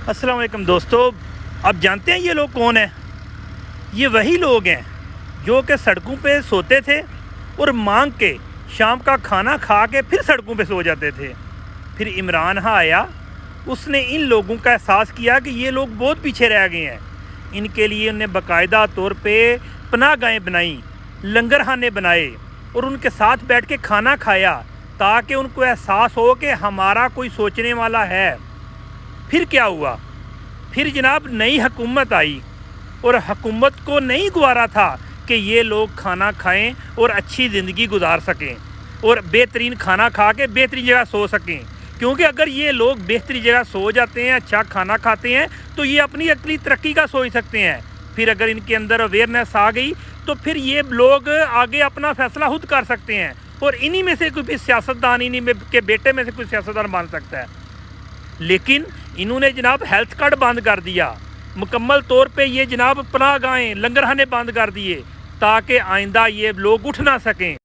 السلام علیکم دوستو، آپ جانتے ہیں یہ لوگ کون ہیں؟ یہ وہی لوگ ہیں جو کہ سڑکوں پہ سوتے تھے اور مانگ کے شام کا کھانا کھا کے پھر سڑکوں پہ سو جاتے تھے۔ پھر عمران ہاں آیا، اس نے ان لوگوں کا احساس کیا کہ یہ لوگ بہت پیچھے رہ گئے ہیں۔ ان کے لیے انہیں باقاعدہ طور پہ پناہ گاہیں بنائیں، لنگر خانے بنائے اور ان کے ساتھ بیٹھ کے کھانا کھایا تاکہ ان کو احساس ہو کہ ہمارا کوئی سوچنے والا ہے۔ پھر کیا ہوا؟ پھر جناب نئی حکومت آئی اور حکومت کو نہیں گوارا تھا کہ یہ لوگ کھانا کھائیں اور اچھی زندگی گزار سکیں اور بہترین کھانا کھا کے بہترین جگہ سو سکیں، کیونکہ اگر یہ لوگ بہترین جگہ سو جاتے ہیں، اچھا کھانا کھاتے ہیں تو یہ اپنی عقلی ترقی کا سوچ سکتے ہیں۔ پھر اگر ان کے اندر اویئرنیس آ گئی تو پھر یہ لوگ آگے اپنا فیصلہ خود کر سکتے ہیں اور انہی میں سے کوئی بھی سیاستدان، انہی میں کے بیٹے میں سے کوئی سیاستدان بن سکتا ہے۔ لیکن انہوں نے جناب ہیلتھ کارڈ بند کر دیا، مکمل طور پہ یہ جناب پناہ گاہیں، لنگر خانے بند کر دیے تاکہ آئندہ یہ لوگ اٹھ نہ سکیں۔